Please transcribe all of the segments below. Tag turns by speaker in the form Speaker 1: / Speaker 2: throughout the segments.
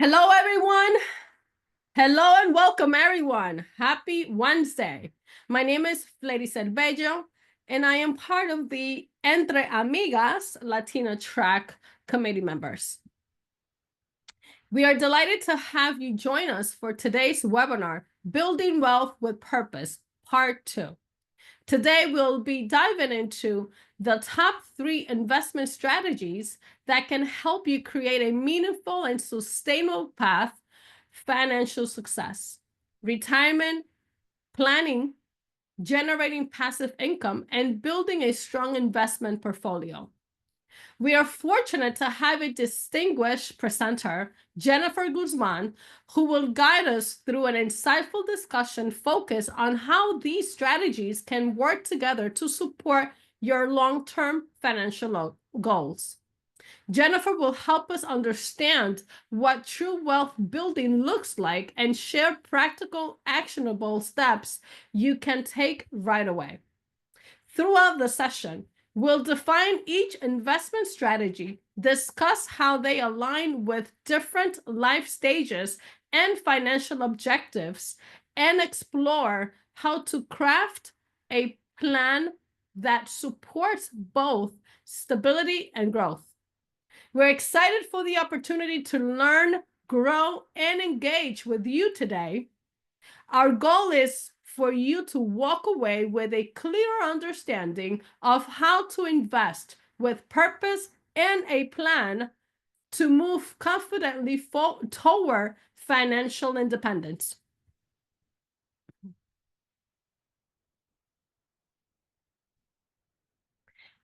Speaker 1: Hello, everyone. Hello and welcome, everyone. Happy Wednesday. My name is Flery Cervello, and I am part of the Entre Amigas Latina track committee members. We are delighted to have you join us for today's webinar, Building Wealth with Purpose, Part 2. Today, we'll be diving into the top 3 investment strategies that can help you create a meaningful and sustainable path, financial success, retirement, planning, generating passive income, and building a strong investment portfolio. We are fortunate to have a distinguished presenter, Jennifer Guzman, who will guide us through an insightful discussion focused on how these strategies can work together to support your long-term financial goals. Jennifer will help us understand what true wealth building looks like and share practical, actionable steps you can take right away. Throughout the session, we'll define each investment strategy, discuss how they align with different life stages and financial objectives, and explore how to craft a plan that supports both stability and growth. We're excited for the opportunity to learn, grow, and engage with you today. Our goal is for you to walk away with a clear understanding of how to invest with purpose and a plan to move confidently toward financial independence.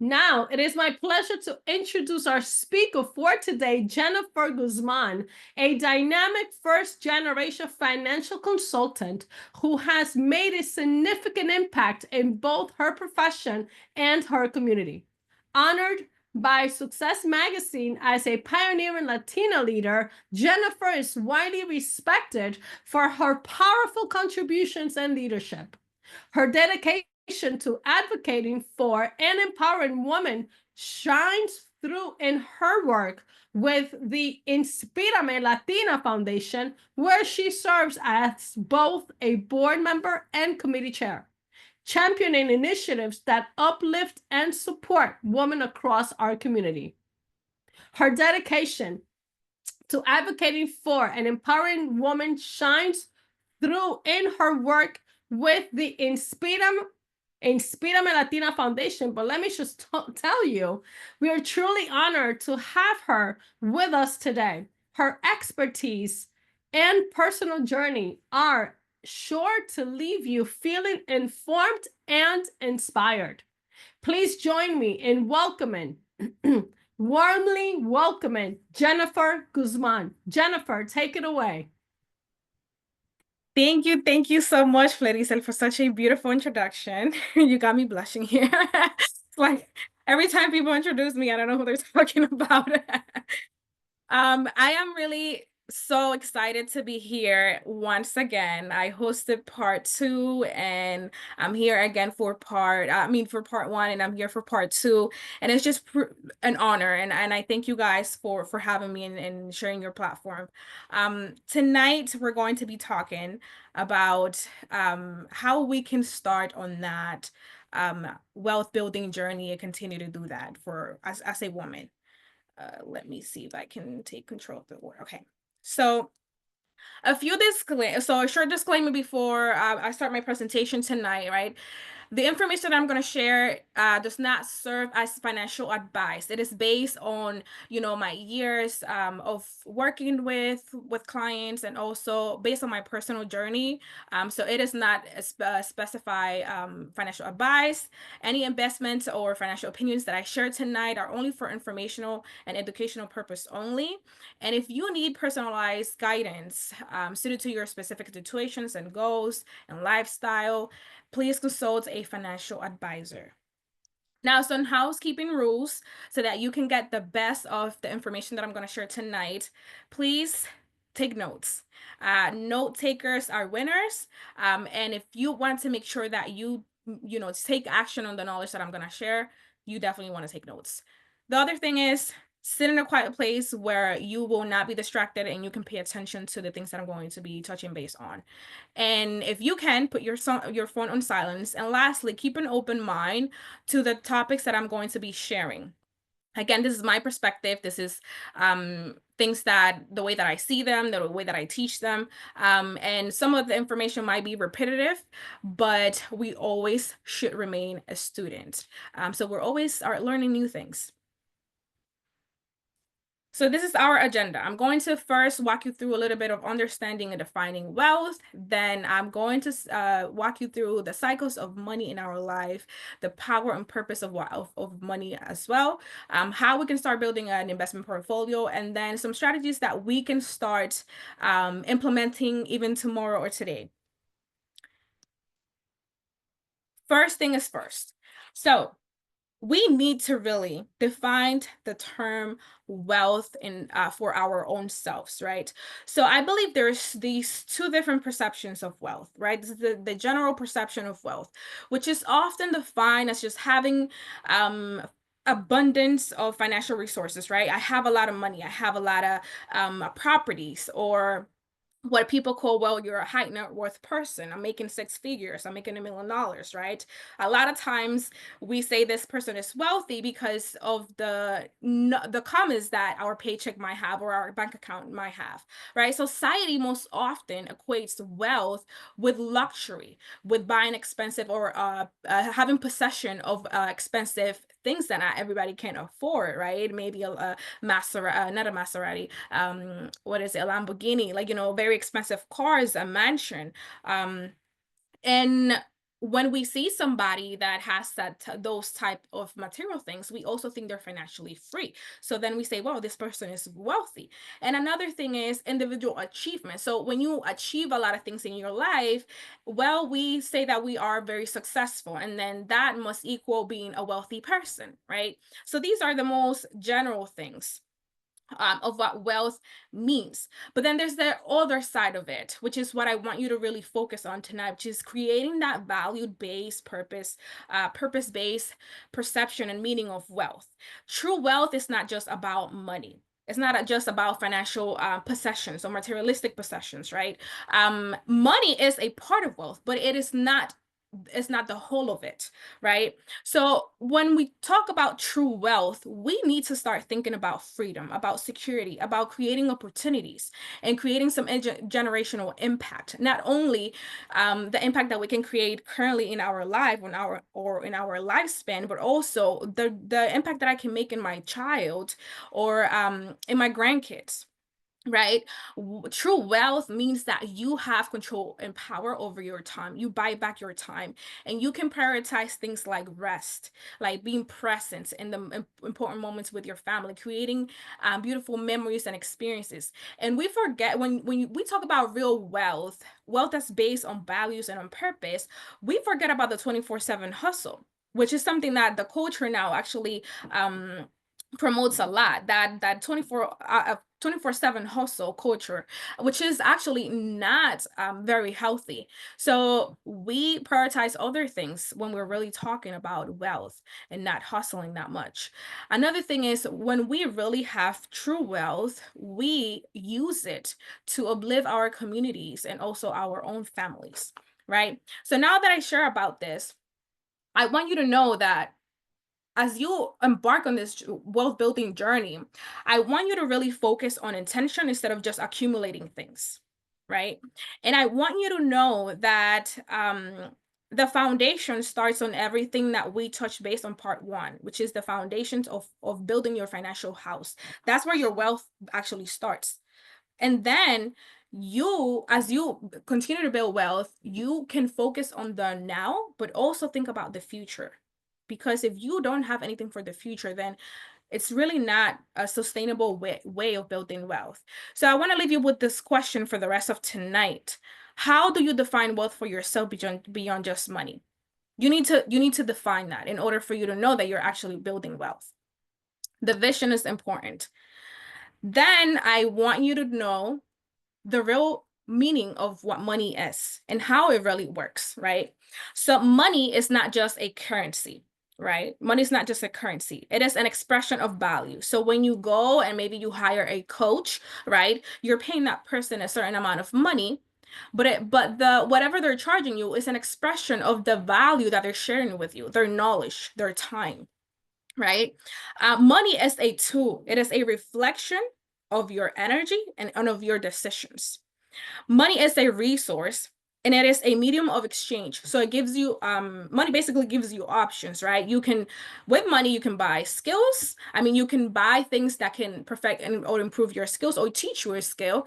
Speaker 1: Now, it is my pleasure to introduce our speaker for today, Jennifer Guzman, a dynamic first-generation financial consultant who has made a significant impact in both her profession and her community. Honored by Success Magazine as a pioneering Latina leader, Jennifer is widely respected for her powerful contributions and leadership. Her dedication to advocating for and empowering women shines through in her work with the Inspírame Latina Foundation, where she serves as both a board member and committee chair, championing initiatives that uplift and support women across our community. Her dedication to advocating for and empowering women shines through in her work with the Inspírame Latina Foundation. But let me just tell you, we are truly honored to have her with us today. Her expertise and personal journey are sure to leave you feeling informed and inspired. Please join me in warmly welcoming Jennifer Guzman. Jennifer, take it away.
Speaker 2: Thank you so much, Flerisel, for such a beautiful introduction. You got me blushing here. It's like every time people introduce me, I don't know who they're talking about. I am really so excited to be here once again. I hosted part 2 and I'm here again for part 1, and I'm here for part 2. And it's just an honor. And I thank you guys for having me and sharing your platform. Tonight, we're going to be talking about how we can start on that wealth building journey and continue to do that for as a woman. Let me see if I can take control of the order. Okay. So a short disclaimer before I start my presentation tonight, right? The information that I'm going to share does not serve as financial advice. It is based on, my years of working with clients, and also based on my personal journey. So it is not specify financial advice. Any investments or financial opinions that I share tonight are only for informational and educational purpose only. And if you need personalized guidance suited to your specific situations and goals and lifestyle, please consult a financial advisor. Now, some housekeeping rules so that you can get the best of the information that I'm going to share tonight. Please take notes. Note takers are winners. And if you want to make sure that you take action on the knowledge that I'm going to share, you definitely want to take notes. The other thing is, sit in a quiet place where you will not be distracted and you can pay attention to the things that I'm going to be touching base on. And if you can, put your phone on silence. And lastly, keep an open mind to the topics that I'm going to be sharing. Again, this is my perspective. This is things that the way that I see them, the way that I teach them. And some of the information might be repetitive, but we always should remain a student. So we're always are learning new things. So this is our agenda. I'm going to first walk you through a little bit of understanding and defining wealth. Then I'm going to walk you through the cycles of money in our life, the power and purpose of money as well, how we can start building an investment portfolio, and then some strategies that we can start implementing even tomorrow or today. First thing is first. So we need to really define the term wealth in for our own selves, right? So I believe there's these two different perceptions of wealth, right? This is the general perception of wealth, which is often defined as just having abundance of financial resources, right? I have a lot of money, I have a lot of properties, or what people call, well, you're a high net worth person. I'm making six figures. I'm making $1 million, right? A lot of times we say this person is wealthy because of the comments that our paycheck might have or our bank account might have, right? Society most often equates wealth with luxury, with buying expensive or having possession of expensive things that not everybody can afford, right? Maybe a Maserati, not a Maserati, what is it, a Lamborghini, like, very expensive cars, a mansion. And when we see somebody that has those type of material things, we also think they're financially free. So then we say, well, this person is wealthy. And another thing is individual achievement. So when you achieve a lot of things in your life, well, we say that we are very successful, and then that must equal being a wealthy person, right? So these are the most general things of what wealth means. But then there's the other side of it, which is what I want you to really focus on tonight, which is creating that value-based purpose-based perception and meaning of wealth. True wealth is not just about money. It's not just about financial possessions or materialistic possessions, right? Money is a part of wealth, but it's not the whole of it, right? So when we talk about true wealth, we need to start thinking about freedom, about security, about creating opportunities and creating some generational impact. Not only the impact that we can create currently in our life, in our lifespan, but also the impact that I can make in my child or in my grandkids. Right? True wealth means that you have control and power over your time. You buy back your time and you can prioritize things like rest, like being present in the important moments with your family, creating beautiful memories and experiences. And we forget when we talk about real wealth that's based on values and on purpose, we forget about the 24/7 hustle, which is something that the culture now actually promotes a lot, that 24/7 hustle culture, which is actually not very healthy. So we prioritize other things when we're really talking about wealth and not hustling that much. Another thing is when we really have true wealth, we use it to uplift our communities and also our own families, right? So now that I share about this, I want you to know that as you embark on this wealth building journey, I want you to really focus on intention instead of just accumulating things, right? And I want you to know that the foundation starts on everything that we touched based on part one, which is the foundations of building your financial house. That's where your wealth actually starts. And then as you continue to build wealth, you can focus on the now, but also think about the future. Because if you don't have anything for the future, then it's really not a sustainable way of building wealth. So I want to leave you with this question for the rest of tonight. How do you define wealth for yourself beyond just money? You need to define that in order for you to know that you're actually building wealth. The vision is important. Then I want you to know the real meaning of what money is and how it really works, right? So money is not just a currency. right? Money is not just a currency. It is an expression of value. So when you go and maybe you hire a coach, right? You're paying that person a certain amount of money, but the whatever they're charging you is an expression of the value that they're sharing with you, their knowledge, their time, right? Money is a tool. It is a reflection of your energy and of your decisions. Money is a resource and it is a medium of exchange. So it gives you money basically gives you options, right? You can with money you can buy skills. I mean, you can buy things that can perfect and or improve your skills or teach you a skill.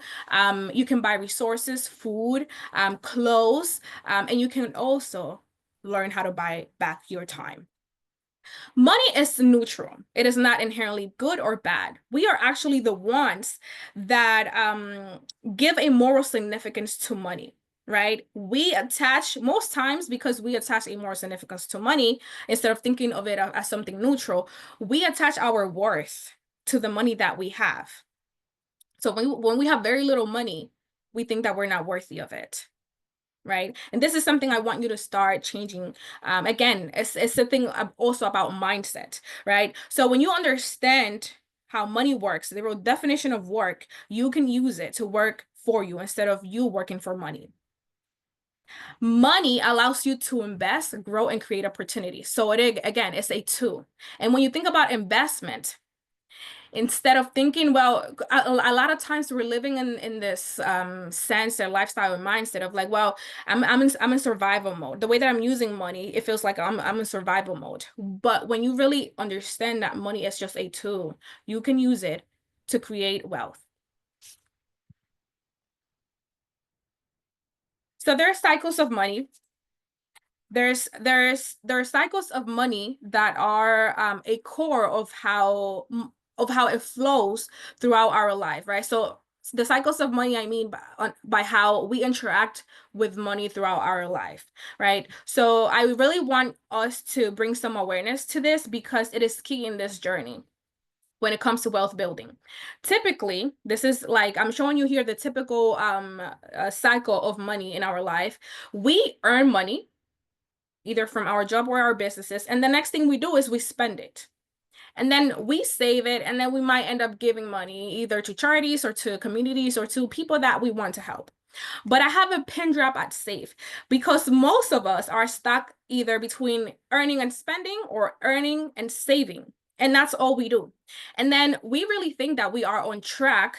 Speaker 2: You can buy resources, food, clothes, and you can also learn how to buy back your time. Money is neutral. It is not inherently good or bad. We are actually the ones that give a moral significance to money, right? We attach, most times because we attach a moral significance to money, instead of thinking of it as something neutral, we attach our worth to the money that we have. So when we have very little money, we think that we're not worthy of it, right? And this is something I want you to start changing. Again, it's a thing also about mindset, right? So when you understand how money works, the real definition of work, you can use it to work for you instead of you working for money. Money allows you to invest, grow, and create opportunities. So again, it's a tool. And when you think about investment, instead of thinking, well, a lot of times we're living in this sense or lifestyle and mindset of like, well, I'm in survival mode. The way that I'm using money, it feels like I'm in survival mode. But when you really understand that money is just a tool, you can use it to create wealth. So there are cycles of money. There are cycles of money that are a core of how it flows throughout our life, right? So the cycles of money, I mean by how we interact with money throughout our life, right? So I really want us to bring some awareness to this because it is key in this journey when it comes to wealth building. Typically, this is like I'm showing you here the typical cycle of money in our life. We earn money either from our job or our businesses. And the next thing we do is we spend it. And then we save it, and then we might end up giving money either to charities or to communities or to people that we want to help. But I have a pin drop at save because most of us are stuck either between earning and spending or earning and saving. And that's all we do. And then we really think that we are on track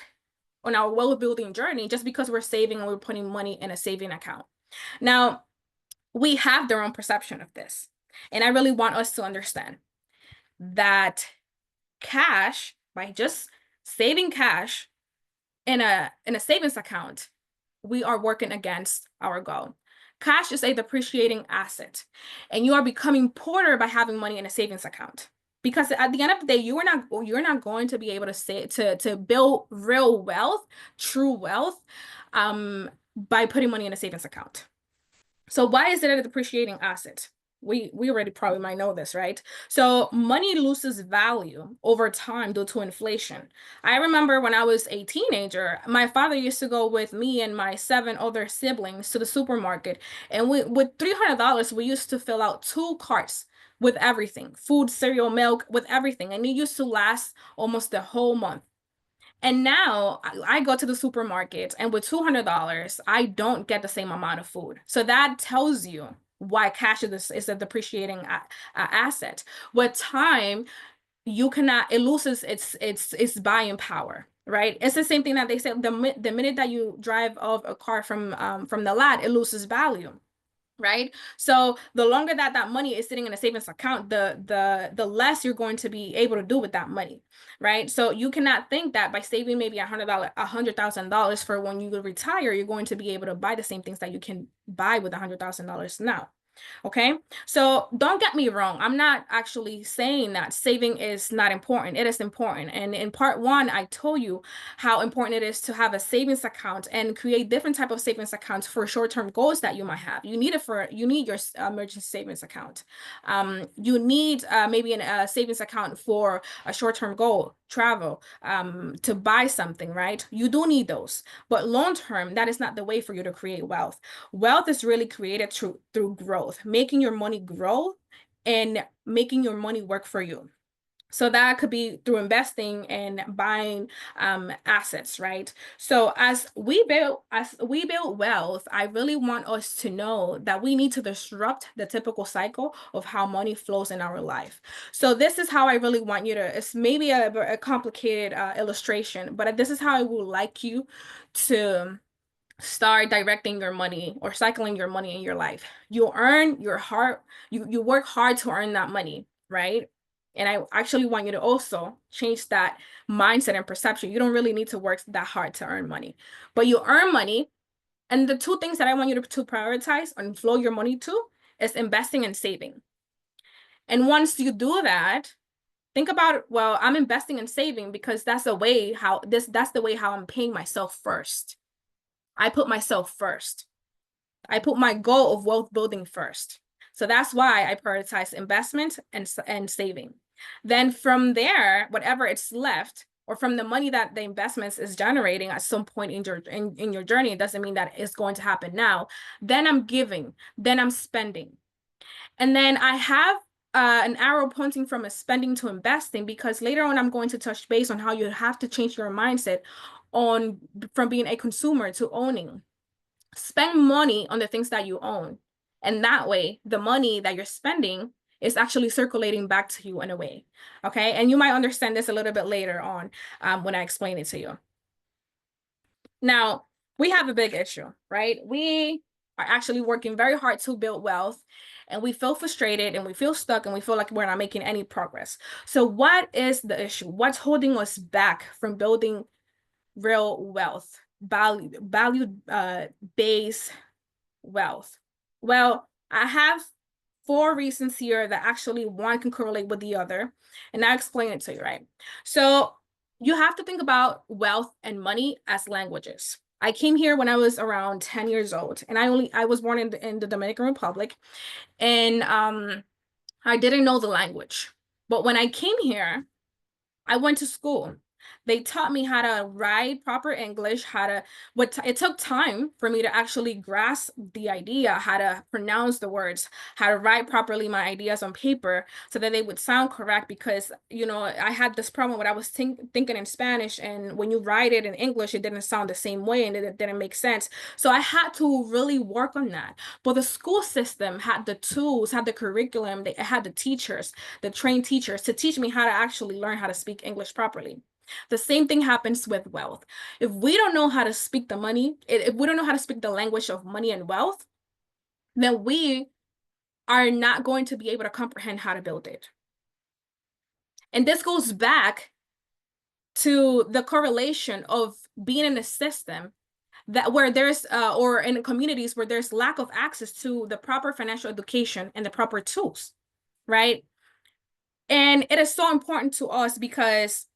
Speaker 2: on our wealth building journey just because we're saving and we're putting money in a saving account. Now, we have their own perception of this. And I really want us to understand that cash, by just saving cash in a savings account, we are working against our goal. Cash is a depreciating asset, and you are becoming poorer by having money in a savings account. Because at the end of the day, you're not going to be able to to build real wealth, true wealth, by putting money in a savings account. So why is it a depreciating asset? We already probably might know this, right? So money loses value over time due to inflation. I remember when I was a teenager, my father used to go with me and my 7 other siblings to the supermarket, and with $300, we used to fill out 2 carts with everything, food, cereal, milk, with everything, and it used to last almost the whole month. And now I go to the supermarket and with $200, I don't get the same amount of food. So that tells you why cash is a depreciating asset. With time, you cannot, it loses its buying power, right? It's the same thing that they said, the minute that you drive off a car from the lot, it loses value. Right? So the longer that money is sitting in a savings account, the less you're going to be able to do with that money, right? So you cannot think that by saving maybe $100,000 for when you retire, you're going to be able to buy the same things that you can buy with $100,000 now. Okay, so don't get me wrong. I'm not actually saying that saving is not important. It is important. And in part 1, I told you how important it is to have a savings account and create different type of savings accounts for short-term goals that you might have. You need your emergency savings account. You need maybe a savings account for a short-term goal, travel, to buy something, right? You do need those. But long-term, that is not the way for you to create wealth. Wealth is really created through growth, making your money grow in making your money work for you. So that could be through investing and buying assets, right? So as we build wealth, I really want us to know that we need to disrupt the typical cycle of how money flows in our life. So this is how I really want you to, it's maybe a complicated illustration, but this is how I would like you to start directing your money or cycling your money in your life. You earn your heart, you work hard to earn that money, right? And I actually want you to also change that mindset and perception. You don't really need to work that hard to earn money, but you earn money. And the two things that I want you to prioritize and flow your money to is investing and saving. And once you do that, think about, well, I'm investing and saving because that's the way how I'm paying myself first. I put myself first. I put my goal of wealth building first. So that's why I prioritize investment and saving. Then from there, whatever it's left, or from the money that the investments is generating at some point in your journey, it doesn't mean that it's going to happen now. Then I'm giving, then I'm spending. And then I have an arrow pointing from a spending to investing, because later on I'm going to touch base on how you have to change your mindset on from being a consumer to owning. Spend money on the things that you own. And that way, the money that you're spending is actually circulating back to you in a way. Okay. And you might understand this a little bit later on when I explain it to you. Now, we have a big issue, right? We are actually working very hard to build wealth, and we feel frustrated and we feel stuck and we feel like we're not making any progress. So what is the issue? What's holding us back from building real wealth, value based wealth? Well, I have 4 reasons here that actually one can correlate with the other, and I'll explain it to you, right? So you have to think about wealth and money as languages. I came here when I was around 10 years old, and I was born in the Dominican Republic, and I didn't know the language. But when I came here, I went to school. They taught me how to write proper English, it took time for me to actually grasp the idea, how to pronounce the words, how to write properly my ideas on paper so that they would sound correct. Because, I had this problem when I was thinking in Spanish, and when you write it in English, it didn't sound the same way and it didn't make sense. So I had to really work on that. But the school system had the tools, had the curriculum, they had the teachers, the trained teachers to teach me how to actually learn how to speak English properly. The same thing happens with wealth. If we don't know how to speak the money, if we don't know how to speak the language of money and wealth, then we are not going to be able to comprehend how to build it. And this goes back to the correlation of being in a system that where there's or in communities where there's lack of access to the proper financial education and the proper tools, right? And it is so important to us because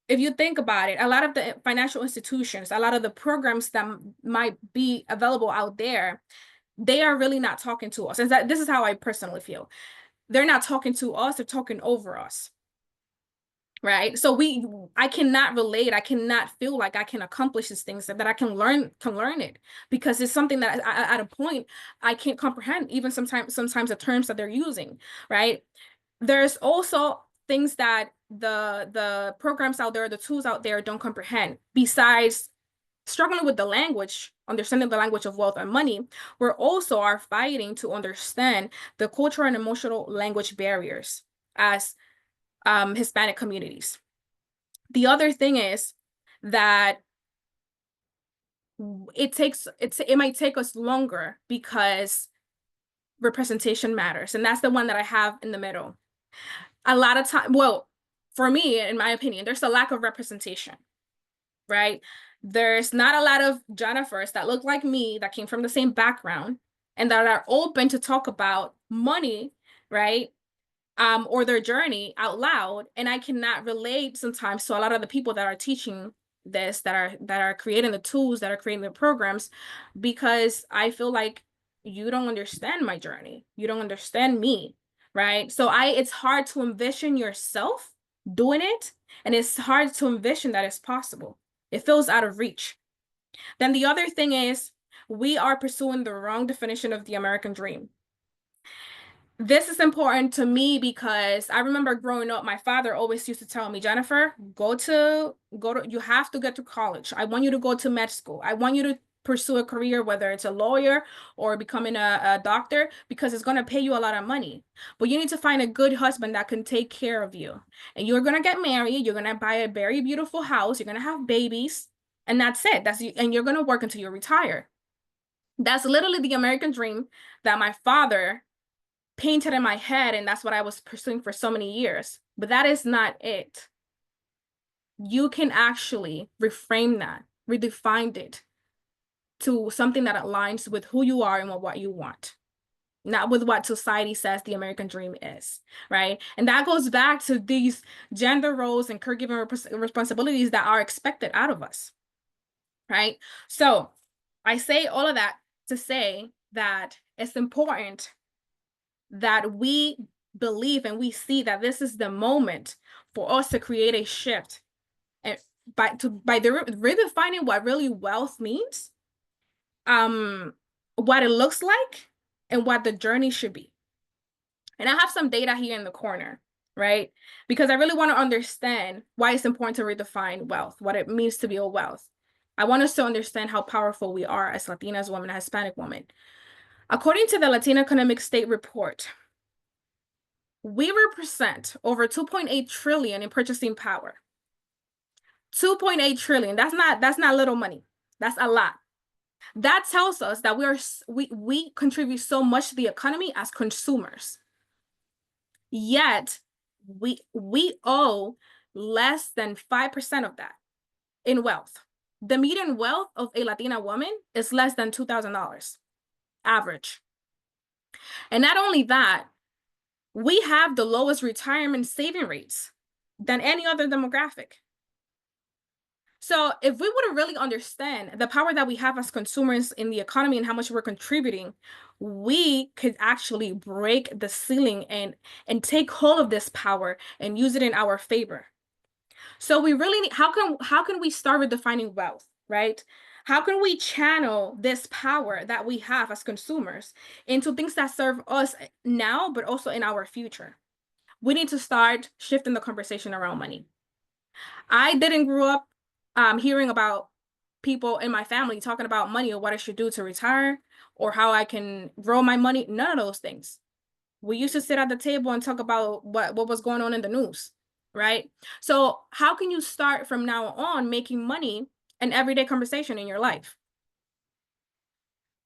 Speaker 2: if you think about it, a lot of the financial institutions, a lot of the programs that might be available out there, they are really not talking to us. And this is how I personally feel. They're not talking to us, they're talking over us. Right. So I cannot relate. I cannot feel like I can accomplish these things, that I can learn it, because it's something that at a point I can't comprehend, even sometimes the terms that they're using. Right. There's also things that the programs out there, the tools out there don't comprehend. Besides struggling with the language, understanding the language of wealth and money, we're also are fighting to understand the cultural and emotional language barriers as Hispanic communities. The other thing is that it might take us longer because representation matters. And that's the one that I have in the middle. A lot of time, well, for me, in my opinion, there's a lack of representation, right? There's not a lot of Jennifers that look like me, that came from the same background, and that are open to talk about money, right? Or their journey out loud. And I cannot relate sometimes to a lot of the people that are teaching this, that are creating the tools, that are creating the programs, because I feel like you don't understand my journey. You don't understand me, right? So it's hard to envision yourself doing it, and it's hard to envision that it's possible. It feels out of reach. Then the other thing is we are pursuing the wrong definition of the American dream. This is important to me because I remember growing up, my father always used to tell me, Jennifer, you have to get to college. I want you to go to med school. I want you to pursue a career, whether it's a lawyer or becoming a doctor, because it's going to pay you a lot of money. But you need to find a good husband that can take care of you. And you're going to get married. You're going to buy a very beautiful house. You're going to have babies. And that's it. And you're going to work until you retire. That's literally the American dream that my father painted in my head, and that's what I was pursuing for so many years. But that is not it. You can actually reframe that, redefine it to something that aligns with who you are and what you want, not with what society says the American dream is, right? And that goes back to these gender roles and caregiving responsibilities that are expected out of us, right? So I say all of that to say that it's important that we believe and we see that this is the moment for us to create a shift, and by redefining what really wealth means, what it looks like, and what the journey should be. And I have some data here in the corner, right? Because I really want to understand why it's important to redefine wealth, what it means to be a wealth. I want us to understand how powerful we are as Latinas women, as Hispanic women. According to the Latino Economic State Report, we represent over 2.8 trillion in purchasing power. 2.8 trillion. That's not little money. That's a lot. That tells us that we contribute so much to the economy as consumers. Yet we owe less than 5% of that in wealth. The median wealth of a Latina woman is less than $2,000 average. And not only that, we have the lowest retirement saving rates than any other demographic. So if we would really understand the power that we have as consumers in the economy and how much we're contributing, we could actually break the ceiling and take hold of this power and use it in our favor. So we really need, how can we start with defining wealth, right? How can we channel this power that we have as consumers into things that serve us now, but also in our future? We need to start shifting the conversation around money. I didn't grow up hearing about people in my family talking about money or what I should do to retire or how I can grow my money. None of those things. We used to sit at the table and talk about what was going on in the news, right? So how can you start from now on making money an everyday conversation in your life?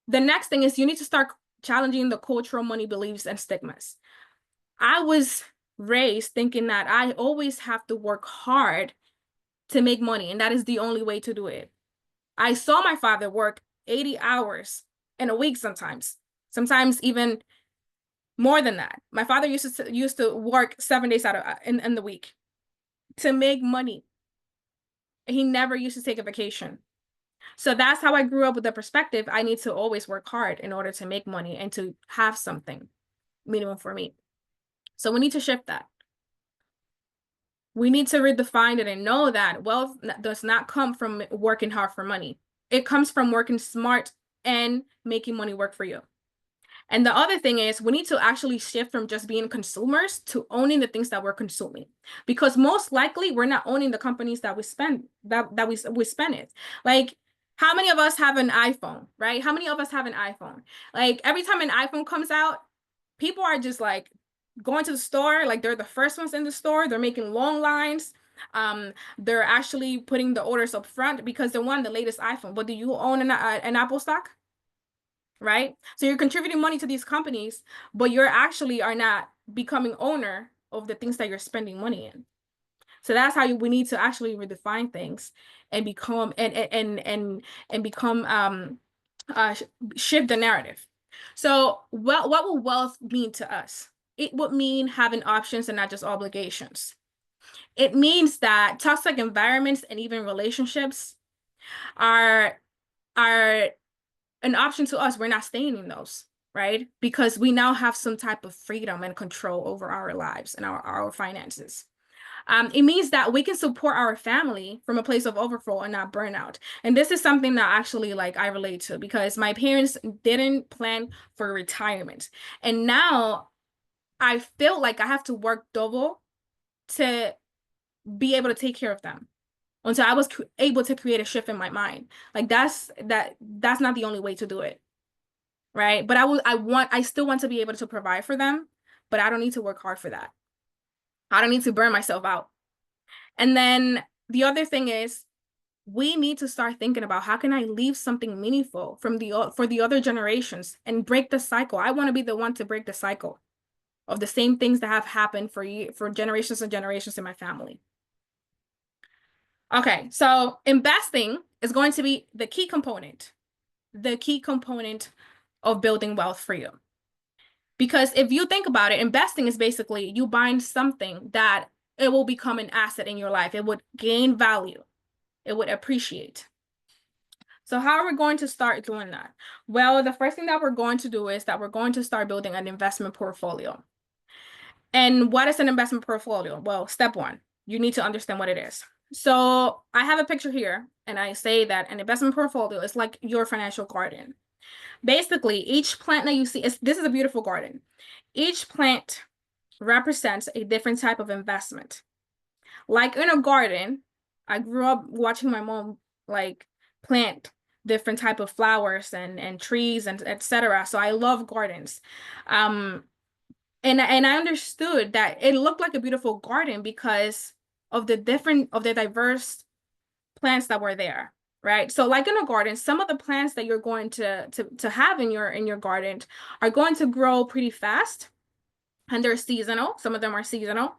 Speaker 2: The next thing is you need to start challenging the cultural money beliefs and stigmas. I was raised thinking that I always have to work hard to make money, and that is the only way to do it. I saw my father work 80 hours in a week sometimes even more than that. My father used to work 7 days out of in the week to make money. He never used to take a vacation. So that's how I grew up with the perspective I need to always work hard in order to make money and to have something minimum for me. So we need to shift that. We need to redefine it and know that wealth does not come from working hard for money. It comes from working smart and making money work for you. And the other thing is we need to actually shift from just being consumers to owning the things that we're consuming, because most likely we're not owning the companies that we spend we spend it. Like, how many of us have an iPhone, right? How many of us have an iPhone? Like, every time an iPhone comes out, people are just like going to the store, like they're the first ones in the store. They're making long lines. They're actually putting the orders up front because they want the latest iPhone. But do you own an Apple stock? Right? So you're contributing money to these companies, but you're actually are not becoming owner of the things that you're spending money in. So that's how we need to actually redefine things and become shift the narrative. So what will wealth mean to us? It would mean having options and not just obligations. It means that toxic environments and even relationships are an option to us. We're not staying in those, right? Because we now have some type of freedom and control over our lives and our finances. It means that we can support our family from a place of overflow and not burnout. And this is something that actually like I relate to, because my parents didn't plan for retirement. And now I feel like I have to work double to be able to take care of them until I was able to create a shift in my mind. Like that's not the only way to do it, right? But I still want to be able to provide for them, but I don't need to work hard for that. I don't need to burn myself out. And then the other thing is, we need to start thinking about how can I leave something meaningful for the other generations and break the cycle. I want to be the one to break the cycle of the same things that have happened for generations and generations in my family. Okay, so investing is going to be the key component of building wealth for you. Because if you think about it, investing is basically you buying something that it will become an asset in your life. It would gain value. It would appreciate. So how are we going to start doing that? Well, the first thing that we're going to do is that we're going to start building an investment portfolio. And what is an investment portfolio? Well, step one, you need to understand what it is. So I have a picture here, and I say that an investment portfolio is like your financial garden. Basically, each plant that you see, this is a beautiful garden. Each plant represents a different type of investment. Like in a garden, I grew up watching my mom like plant different type of flowers and trees and etc. So I love gardens. And I understood that it looked like a beautiful garden because of the diverse plants that were there, right? So like in a garden, some of the plants that you're going to have in your garden are going to grow pretty fast, and they're seasonal. Some of them are seasonal,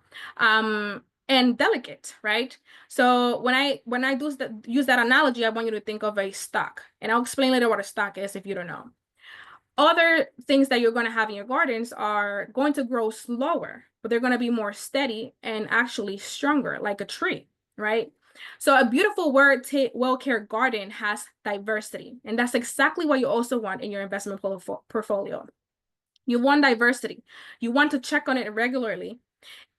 Speaker 2: and delicate, right? So when I use that analogy, I want you to think of a stock, and I'll explain later what a stock is if you don't know. Other things that you're going to have in your gardens are going to grow slower, but they're going to be more steady and actually stronger, like a tree, right? So a beautiful well-cared garden has diversity, and that's exactly what you also want in your investment portfolio. You want diversity. You want to check on it regularly,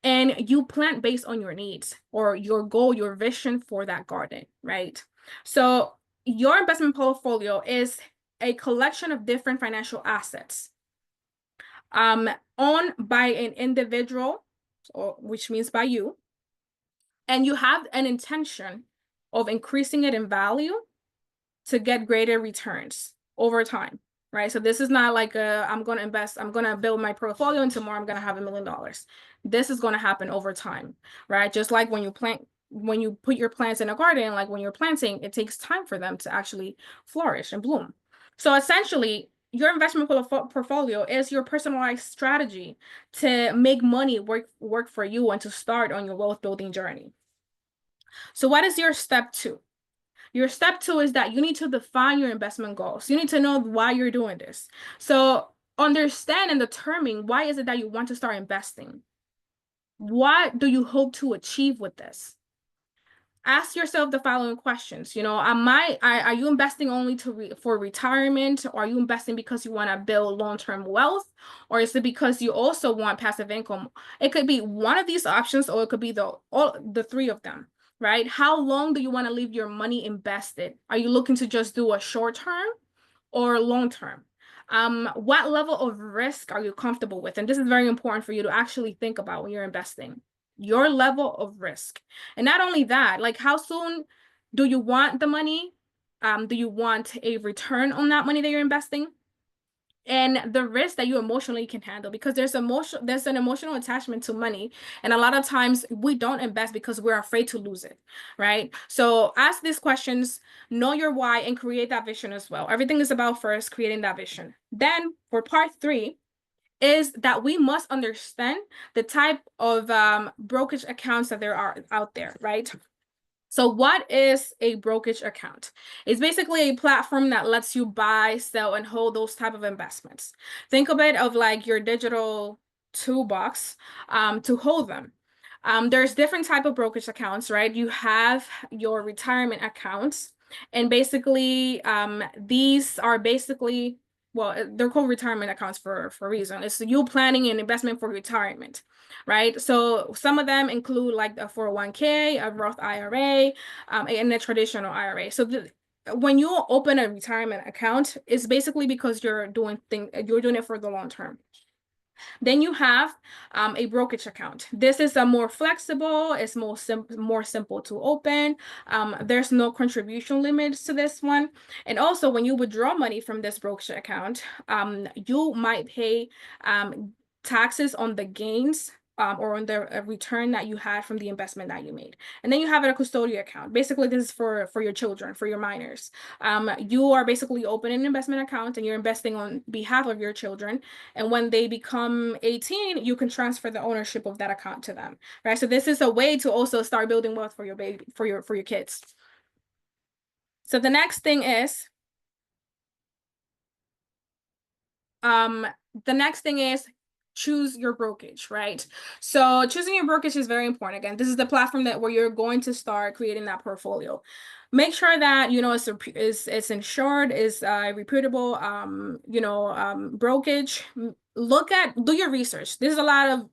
Speaker 2: and you plant based on your needs or your goal, your vision for that garden, right? So your investment portfolio is a collection of different financial assets owned by an individual, which means by you, and you have an intention of increasing it in value to get greater returns over time, right? So this is not like I'm going to build my portfolio and tomorrow I'm going to have $1 million. This is going to happen over time, right? Just like when you put your plants in a garden, like when you're planting, it takes time for them to actually flourish and bloom. So essentially, your investment portfolio is your personalized strategy to make money work for you and to start on your wealth building journey. So what is your step two? Your step two is that you need to define your investment goals. You need to know why you're doing this. So understand and determine why is it that you want to start investing? What do you hope to achieve with this? Ask yourself the following questions. Are you investing only for retirement, or are you investing because you want to build long-term wealth, or is it because you also want passive income? It could be one of these options, or it could be all the three of them, right? How long do you want to leave your money invested? Are you looking to just do a short term or long term? What level of risk are you comfortable with? And this is very important for you to actually think about when you're investing. Your level of risk. And not only that, like how soon do you want the money? Do you want a return on that money that you're investing? And the risk that you emotionally can handle, because there's an emotional attachment to money, and a lot of times we don't invest because we're afraid to lose it, right? So ask these questions, know your why, and create that vision as well. Everything is about first creating that vision. Then for part three is that we must understand the type of brokerage accounts that there are out there, right? So what is a brokerage account? It's basically a platform that lets you buy, sell, and hold those type of investments. Think of it of like your digital toolbox to hold them. There's different type of brokerage accounts, right? You have your retirement accounts, and basically these are basically, well, they're called retirement accounts for a reason. It's you planning an investment for retirement, right? So some of them include like a 401k, a Roth IRA, and a traditional IRA. So when you open a retirement account, it's basically because you're doing it for the long term. Then you have a brokerage account. This is a more flexible, it's more simple to open. There's no contribution limits to this one. And also when you withdraw money from this brokerage account, you might pay taxes on the gains or on the return that you had from the investment that you made. And then you have a custodial account. Basically, this is for your children, for your minors. You are basically opening an investment account and you're investing on behalf of your children. And when they become 18, you can transfer the ownership of that account to them, right? So this is a way to also start building wealth for your baby, for your kids. So the next thing is, choose your brokerage, right? So choosing your brokerage is very important. Again, this is the platform where you're going to start creating that portfolio. Make sure that it's insured, is reputable, brokerage. Do your research. There's a lot of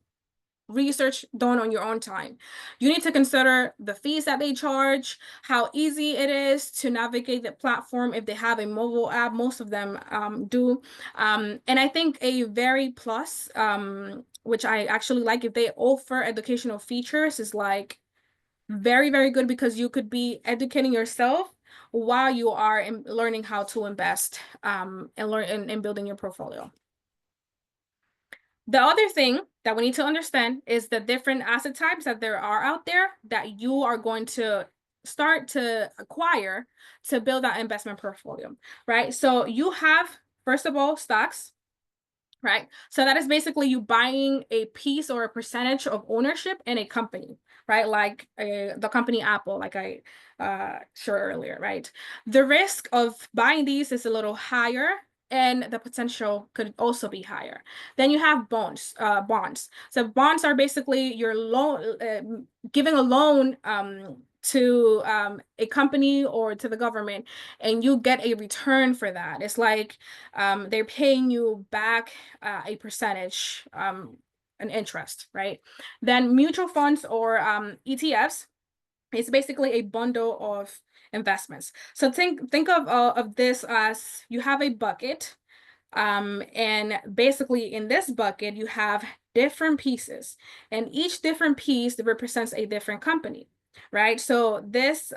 Speaker 2: research done on your own time. You need to consider the fees that they charge, how easy it is to navigate the platform. If they have a mobile app, most of them do. And I think a very plus, which I actually like, if they offer educational features, is like very, very good, because you could be educating yourself while you are learning how to invest and learn in building your portfolio. The other thing that we need to understand is the different asset types that there are out there that you are going to start to acquire to build that investment portfolio, right? So you have, first of all, stocks, right? So that is basically you buying a piece or a percentage of ownership in a company, right? Like the company Apple, like I showed earlier, right? The risk of buying these is a little higher, and the potential could also be higher. Then you have bonds. So bonds are basically your loan, giving a loan to a company or to the government, and you get a return for that. It's like they're paying you back a percentage, an interest, right? Then mutual funds or ETFs. It's basically a bundle of investments. So think of this as you have a bucket, and basically in this bucket you have different pieces, and each different piece represents a different company, right? So this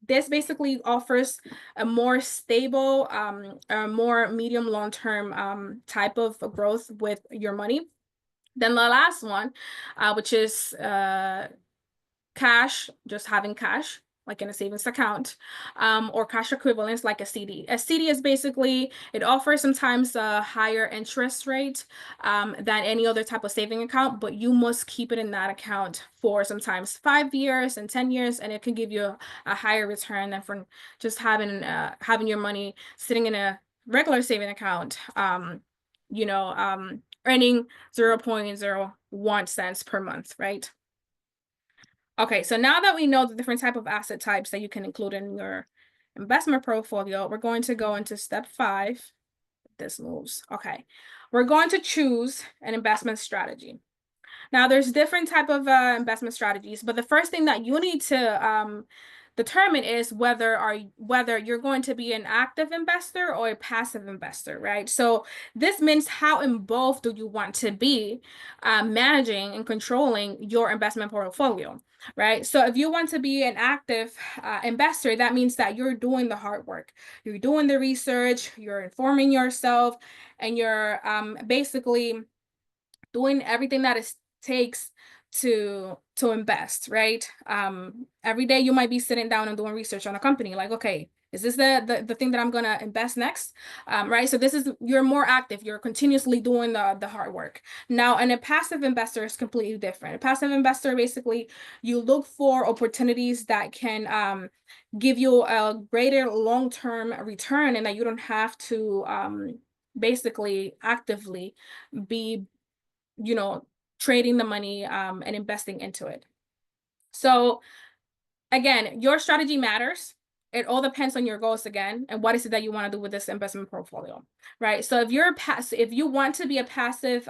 Speaker 2: basically offers a more stable, a more medium long-term type of growth with your money. Then the last one, which is cash, just having cash, like in a savings account, or cash equivalents like a CD. A CD is basically, it offers sometimes a higher interest rate than any other type of saving account, but you must keep it in that account for sometimes 5 years and 10 years, and it can give you a higher return than from just having your money sitting in a regular saving account, earning 0.01 cents per month, right? Okay, so now that we know the different type of asset types that you can include in your investment portfolio, we're going to go into step 5. This moves. Okay, we're going to choose an investment strategy. Now, there's different type of investment strategies, but the first thing that you need to determine is whether you're going to be an active investor or a passive investor, right? So this means how involved do you want to be managing and controlling your investment portfolio, right? So if you want to be an active investor, that means that you're doing the hard work, you're doing the research, you're informing yourself, and you're basically doing everything that it takes to invest, right? Every day you might be sitting down and doing research on a company, like, okay, is this the thing that I'm gonna invest next? Right? So you're more active, you're continuously doing the hard work. Now, and a passive investor is completely different. A passive investor, basically, you look for opportunities that can give you a greater long-term return, and that you don't have to basically actively be trading the money and investing into it. So again, your strategy matters. It all depends on your goals again, and what is it that you want to do with this investment portfolio, right? So if you want to be a passive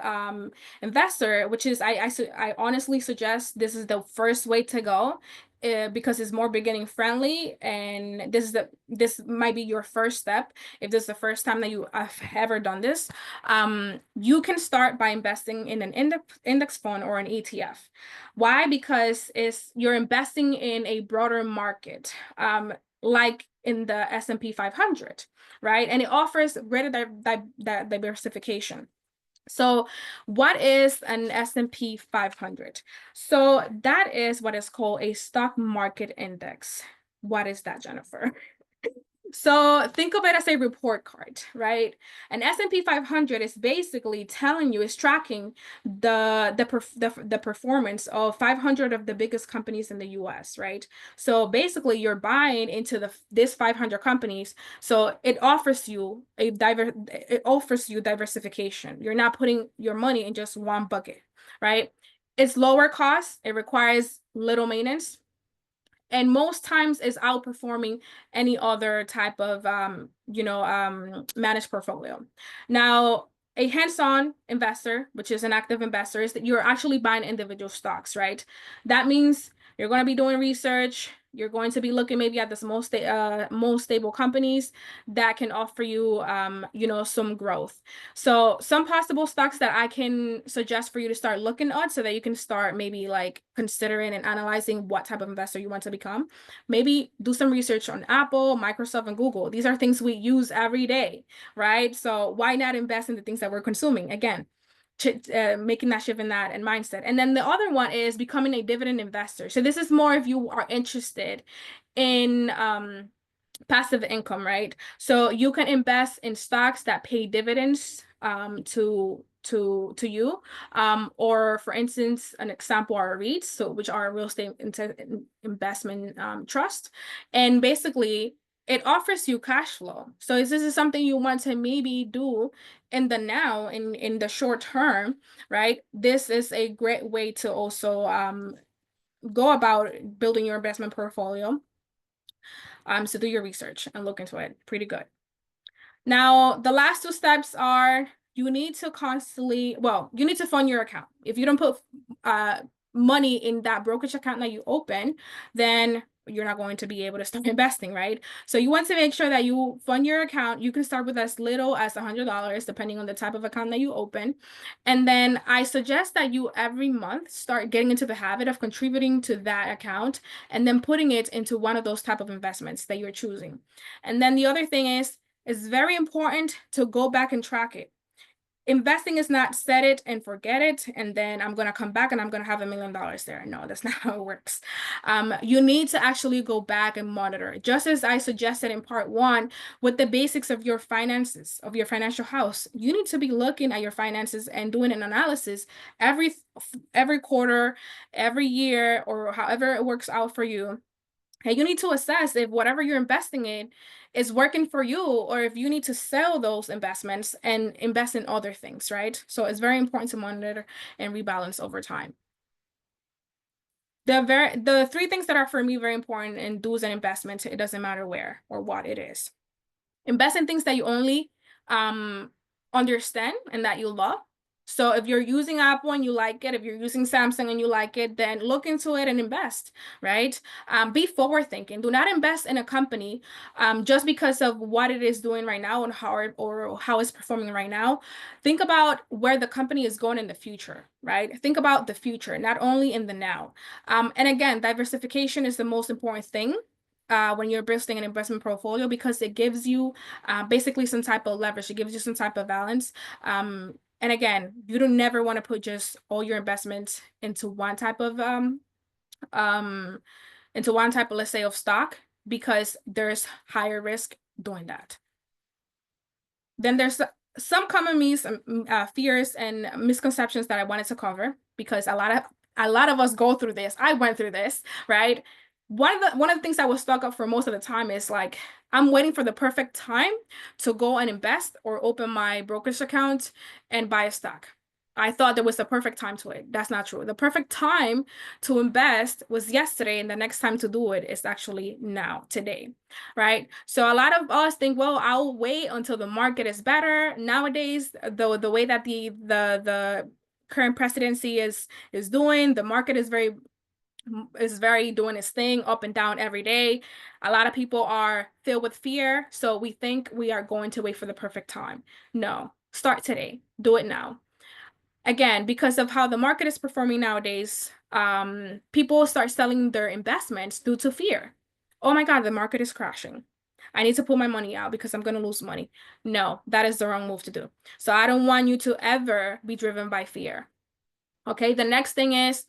Speaker 2: investor, which is I honestly suggest this is the first way to go. because it's more beginning friendly, and this might be your first step. If this is the first time that you have ever done this, you can start by investing in an index fund or an ETF. Why? Because you're investing in a broader market, like in the S&P 500, right? And it offers greater diversification. So what is an S&P 500? So that is what is called a stock market index. What is that, Jennifer? So think of it as a report card, right? An S&P 500 is basically telling you, is tracking the performance of 500 of the biggest companies in the US, right? So basically you're buying into this 500 companies. So it offers you diversification. You're not putting your money in just one bucket, right? It's lower cost, it requires little maintenance, and most times is outperforming any other type of managed portfolio. Now, a hands-on investor, which is an active investor, is that you're actually buying individual stocks, right? That means you're going to be doing research. You're going to be looking maybe at the most stable companies that can offer you, some growth. So some possible stocks that I can suggest for you to start looking at, so that you can start maybe like considering and analyzing what type of investor you want to become. Maybe do some research on Apple, Microsoft, and Google. These are things we use every day, right? So why not invest in the things that we're consuming? Again, making that shift in that and mindset. And then the other one is becoming a dividend investor. So this is more if you are interested in passive income, right? So you can invest in stocks that pay dividends to you, or for instance, an example are REITs, so which are real estate investment trust, and basically it offers you cash flow. So if this is something you want to maybe do in the short term, right? This is a great way to also go about building your investment portfolio. So do your research and look into it. Pretty good. Now, the last two steps are you need to fund your account. If you don't put money in that brokerage account that you open, then you're not going to be able to start investing, right? So you want to make sure that you fund your account. You can start with as little as $100, depending on the type of account that you open. And then I suggest that you every month start getting into the habit of contributing to that account and then putting it into one of those type of investments that you're choosing. And then the other thing is, it's very important to go back and track it. Investing is not set it and forget it, and then I'm going to come back and I'm going to have $1 million there. No, that's not how it works. You need to actually go back and monitor. Just as I suggested in part one, with the basics of your finances, of your financial house, you need to be looking at your finances and doing an analysis every quarter, every year, or however it works out for you. And you need to assess if whatever you're investing in is working for you, or if you need to sell those investments and invest in other things, right? So it's very important to monitor and rebalance over time. The three things that are for me very important in do's and investments, it doesn't matter where or what it is. Invest in things that you only understand and that you love. So if you're using Apple and you like it, if you're using Samsung and you like it, then look into it and invest, right? Be forward thinking. Do not invest in a company just because of what it is doing right now and how it's performing right now. Think about where the company is going in the future, right? Think about the future, not only in the now. And again, diversification is the most important thing when you're building an investment portfolio, because it gives you basically some type of leverage. It gives you some type of balance. And again, you don't never want to put just all your investments into one type of let's say, of stock, because there's higher risk doing that. Then there's some common fears and misconceptions that I wanted to cover, because a lot of us go through this. I went through this, right? One of the things I was stuck up for most of the time is like, I'm waiting for the perfect time to go and invest or open my brokerage account and buy a stock. I thought there was the perfect time to it. That's not true. The perfect time to invest was yesterday, and the next time to do it is actually now, today, right? So a lot of us think, well, I'll wait until the market is better. Nowadays, the way that the current presidency is doing, the market is very is very doing its thing up and down every day. A lot of people are filled with fear, so we think we are going to wait for the perfect time. No, start today. Do it now. Again, because of how the market is performing nowadays, people start selling their investments due to fear. Oh my God, the market is crashing. I need to pull my money out because I'm going to lose money. No, that is the wrong move to do. So I don't want you to ever be driven by fear. Okay, the next thing is,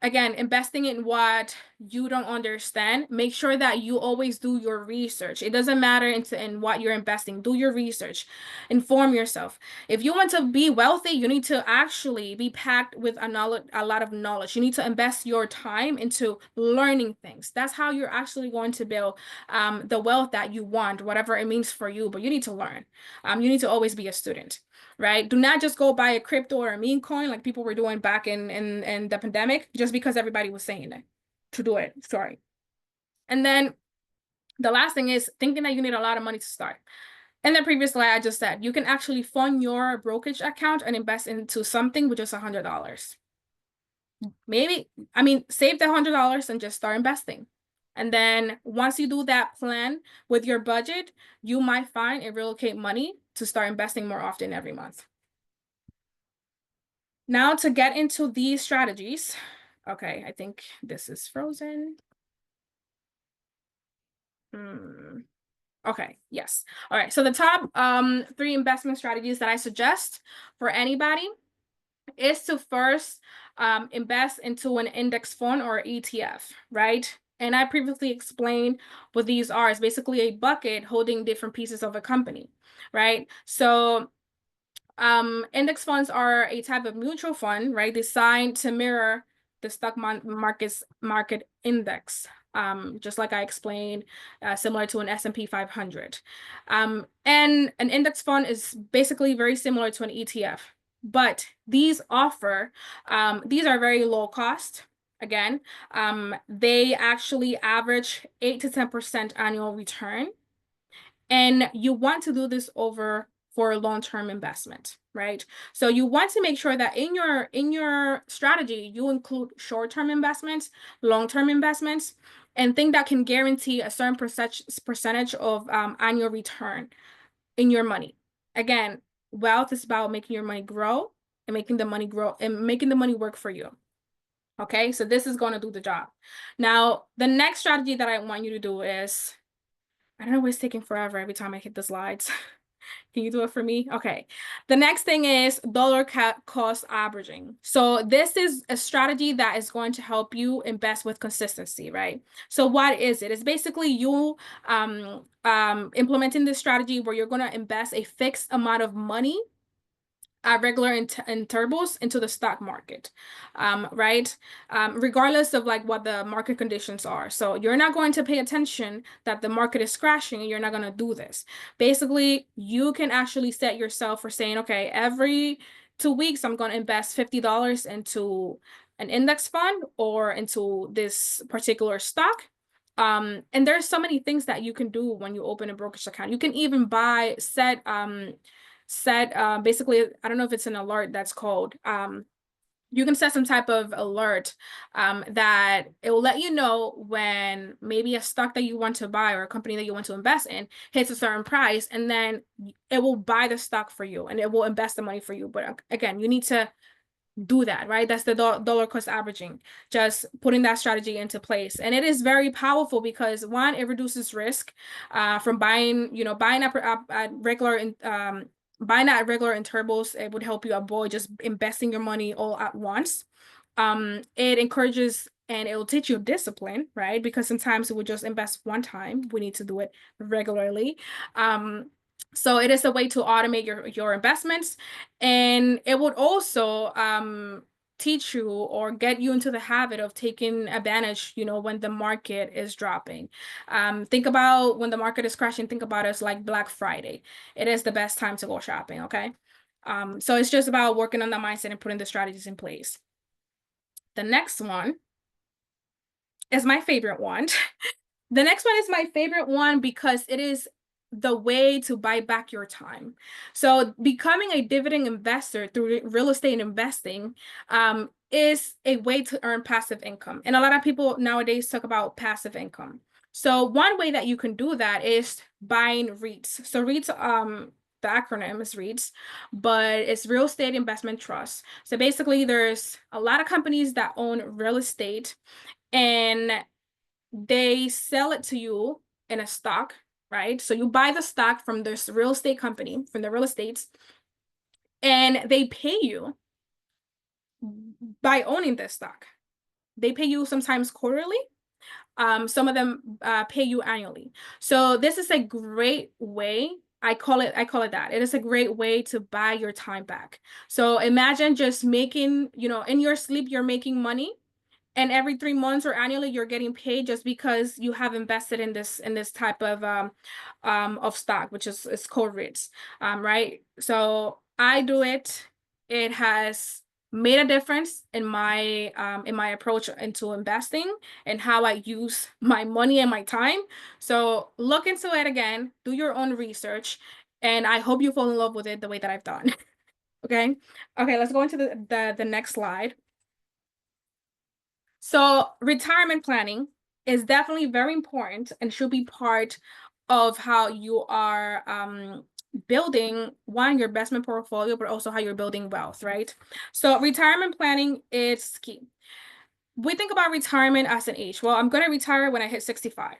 Speaker 2: again, investing in what you don't understand. Make sure that you always do your research. It doesn't matter in what you're investing. Do your research. Inform yourself. If you want to be wealthy, you need to actually be packed with a lot of knowledge. You need to invest your time into learning things. That's how you're actually going to build the wealth that you want, whatever it means for you. But you need to learn. You need to always be a student. Right? Do not just go buy a crypto or a meme coin like people were doing back in the pandemic just because everybody was saying it to do it. Sorry. And then the last thing is thinking that you need a lot of money to start. In the previous slide, I just said you can actually fund your brokerage account and invest into something with just $100. Maybe, I mean, save the $100 and just start investing. And then once you do that plan with your budget, you might find and relocate money to start investing more often every month. Now to get into these strategies. Okay, I think this is frozen. Okay, yes. All right, so the top 3 investment strategies that I suggest for anybody is to first invest into an index fund or ETF, right? And I previously explained what these are. It's basically a bucket holding different pieces of a company, right? So index funds are a type of mutual fund, right? Designed to mirror the stock market index, just like I explained, similar to an S&P 500. And an index fund is basically very similar to an ETF, but these are very low cost. Again, they actually average 8 to 10% annual return. And you want to do this for a long-term investment, right? So you want to make sure that in your strategy, you include short-term investments, long-term investments, and things that can guarantee a certain percentage of annual return in your money. Again, wealth is about making your money grow and making the money work for you. Okay, so this is going to do the job. Now, the next strategy that I want you to do is, I don't know, it's taking forever every time I hit the slides. Can you do it for me? Okay. The next thing is dollar cost averaging. So this is a strategy that is going to help you invest with consistency, right? So what is it? It's basically you implementing this strategy where you're going to invest a fixed amount of money at regular intervals into the stock market, right? Regardless of like what the market conditions are. So you're not going to pay attention that the market is crashing and you're not going to do this. Basically, you can actually set yourself for saying, okay, every 2 weeks, I'm going to invest $50 into an index fund or into this particular stock. And there's so many things that you can do when you open a brokerage account. You can even basically, I don't know if it's an alert that's called, you can set some type of alert that it will let you know when maybe a stock that you want to buy or a company that you want to invest in hits a certain price, and then it will buy the stock for you and it will invest the money for you. But again, you need to do that, right? That's the dollar cost averaging, just putting that strategy into place. And it is very powerful because one, it reduces risk from buying at regular intervals. It would help you avoid just investing your money all at once. It encourages and it will teach you discipline, right? Because sometimes we just invest one time. We need to do it regularly. So it is a way to automate your investments, and it would also teach you or get you into the habit of taking advantage, when the market is dropping. Think about when the market is crashing, think about it as like Black Friday. It is the best time to go shopping, okay? So it's just about working on the mindset and putting the strategies in place. The next one is my favorite one. The next one is my favorite one because it is the way to buy back your time. So becoming a dividend investor through real estate investing is a way to earn passive income. And a lot of people nowadays talk about passive income. So one way that you can do that is buying REITs. So REITs, the acronym is REITs, but it's real estate investment trust. So basically there's a lot of companies that own real estate and they sell it to you in a stock, right? So you buy the stock from this real estate company, from the real estates, and they pay you by owning this stock. They pay you sometimes quarterly. Some of them pay you annually. So this is a great way. I call it that. It is a great way to buy your time back. So imagine just making, in your sleep, you're making money, and every 3 months or annually you're getting paid just because you have invested in this type of stock, which is called REITs, right? So I do it. It has made a difference in my approach into investing and how I use my money and my time. So look into it again, do your own research, and I hope you fall in love with it the way that I've done. Okay, let's go into the next slide. So retirement planning is definitely very important and should be part of how you are building your investment portfolio, but also how you're building wealth, right? So retirement planning is key. We think about retirement as an age. Well, I'm going to retire when I hit 65.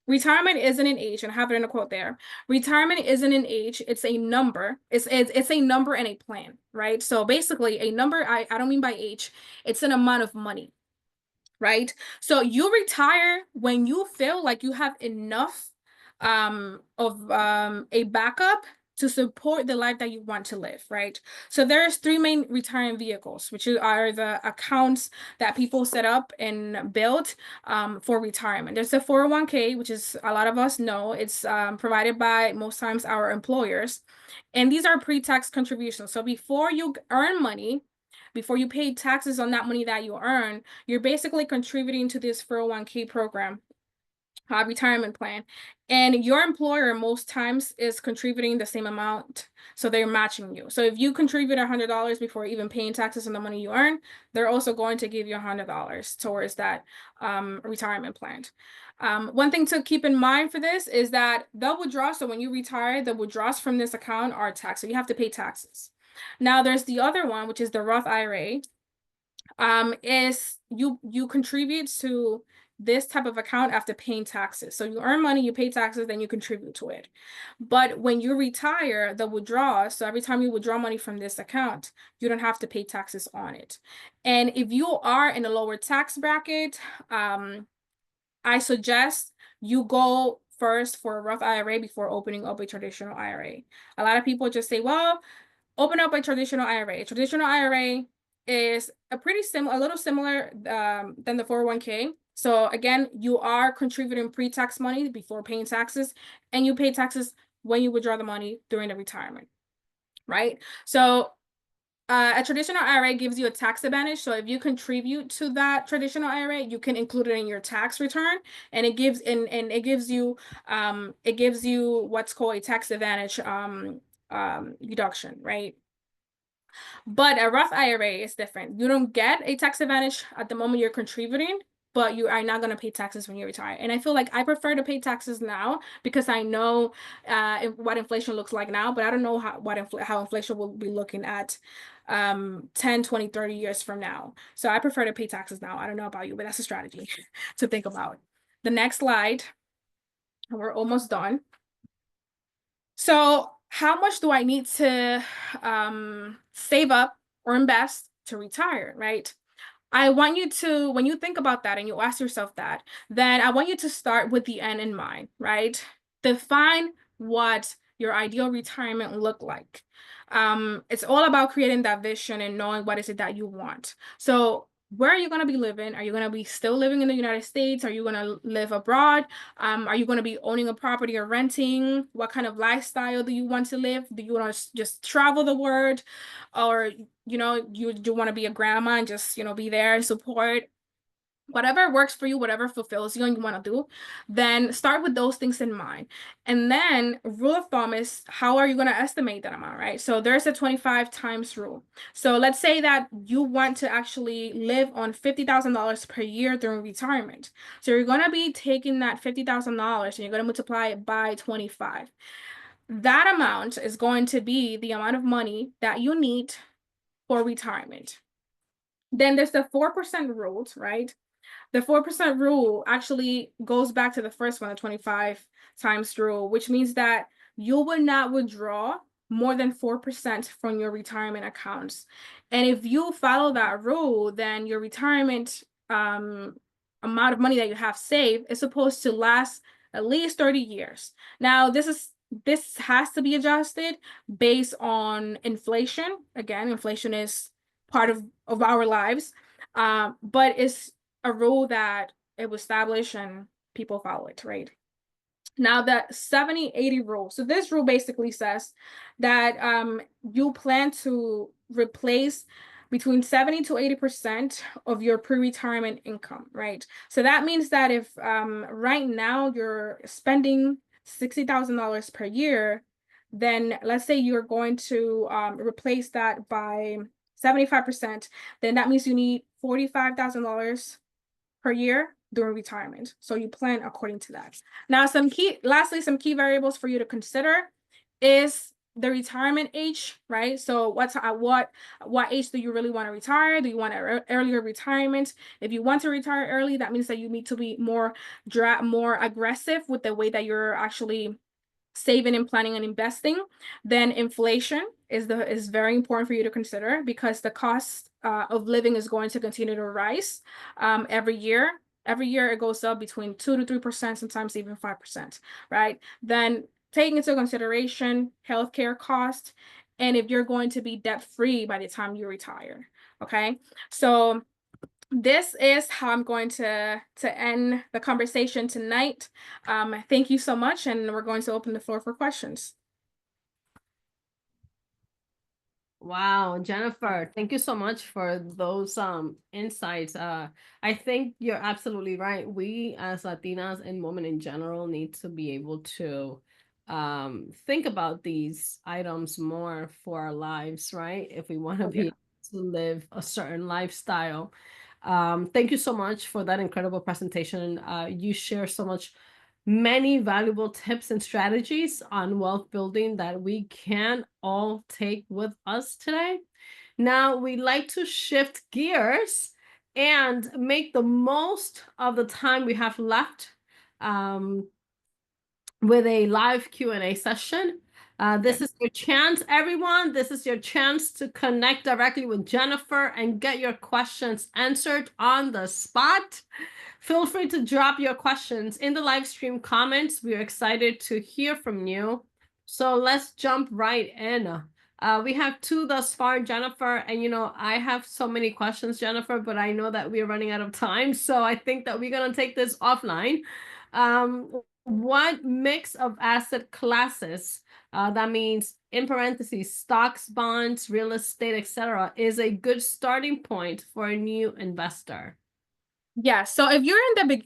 Speaker 2: Retirement isn't an age, and I have it in a quote there. Retirement isn't an age, it's a number. It's a number and a plan, right? So basically a number, I don't mean by age, it's an amount of money, right? So you retire when you feel like you have enough of a backup to support the life that you want to live, right? So there's three main retirement vehicles, which are the accounts that people set up and build for retirement. There's the 401k, which is a lot of us know. It's provided by most times our employers. And these are pre-tax contributions. So before you earn money, before you pay taxes on that money that you earn, you're basically contributing to this 401k program, retirement plan. And your employer most times is contributing the same amount. So they're matching you. So if you contribute $100 before even paying taxes on the money you earn, they're also going to give you $100 towards that retirement plan. One thing to keep in mind for this is that the withdrawals, so when you retire, the withdrawals from this account are taxed. So you have to pay taxes. Now there's the other one, which is the Roth IRA. Is you contribute to this type of account after paying taxes. So you earn money, you pay taxes, then you contribute to it. But when you retire, the withdrawal, so every time you withdraw money from this account, you don't have to pay taxes on it. And if you are in a lower tax bracket, I suggest you go first for a Roth IRA before opening up a traditional IRA. A lot of people just say, well, open up a traditional IRA. A traditional IRA is a little similar than the 401k. So again, you are contributing pre-tax money before paying taxes, and you pay taxes when you withdraw the money during the retirement, right? So a traditional IRA gives you a tax advantage. So if you contribute to that traditional IRA, you can include it in your tax return, and it gives you what's called a tax advantage deduction, right? But a Roth IRA is different. You don't get a tax advantage at the moment you're contributing, but you are not going to pay taxes when you retire. And I feel like I prefer to pay taxes now because I know what inflation looks like now, but I don't know how inflation will be looking at 10, 20, 30 years from now. So I prefer to pay taxes now. I don't know about you, but that's a strategy to think about. The next slide, we're almost done. So how much do I need to save up or invest to retire, right? I want you to, when you think about that and you ask yourself that, then I want you to start with the end in mind, right? Define what your ideal retirement look like. It's all about creating that vision and knowing what is it that you want. So where are you going to be living? Are you going to be still living in the United States? Are you going to live abroad? Are you going to be owning a property or renting? What kind of lifestyle do you want to live? Do you want to just travel the world? Or, you want to be a grandma and just, be there and support? whatever works for you, whatever fulfills you and you want to do, then start with those things in mind. And then rule of thumb is, how are you going to estimate that amount, right? So there's a 25 times rule. So let's say that you want to actually live on $50,000 per year during retirement. So you're going to be taking that $50,000 and you're going to multiply it by 25. That amount is going to be the amount of money that you need for retirement. Then there's the 4% rules, right? The 4% rule actually goes back to the first one, the 25 times rule, which means that you will not withdraw more than 4% from your retirement accounts. And if you follow that rule, then your retirement amount of money that you have saved is supposed to last at least 30 years. Now, this has to be adjusted based on inflation. Again, inflation is part of our lives, but it's a rule that it was established and people follow it, right? Now that 70-80 rule. So this rule basically says that you plan to replace between 70 to 80% of your pre-retirement income, right? So that means that if right now you're spending $60,000 per year, then let's say you're going to replace that by 75%, then that means you need $45,000 per year during retirement. So you plan according to that. Now, lastly, some key variables for you to consider is the retirement age, right? So what age do you really want to retire? Do you want an earlier retirement? If you want to retire early, that means that you need to be more aggressive with the way that you're actually saving and planning and investing. Then inflation is very important for you to consider, because the cost of living is going to continue to rise every year. Every year it goes up between 2 to 3%, sometimes even 5%, right? Then taking into consideration healthcare costs, and if you're going to be debt-free by the time you retire, okay? So this is how I'm going to end the conversation tonight. Thank you so much, and we're going to open the floor for questions.
Speaker 1: Wow, Jennifer, thank you so much for those insights. I think you're absolutely right. We as Latinas and women in general need to be able to think about these items more for our lives, right? If we want to be able to live a certain lifestyle. Thank you so much for that incredible presentation. You share so much many valuable tips and strategies on wealth building that we can all take with us today. Now, we'd like to shift gears and make the most of the time we have left with a live Q&A session. This is your chance, everyone. This is your chance to connect directly with Jennifer and get your questions answered on the spot. Feel free to drop your questions in the live stream comments. We're excited to hear from you. So let's jump right in. We have two thus far, Jennifer, and I have so many questions, Jennifer, but I know that we're running out of time. So I think that we're going to take this offline. What mix of asset classes, that means in parentheses, stocks, bonds, real estate, etc., is a good starting point for a new investor?
Speaker 2: Yeah, so if you're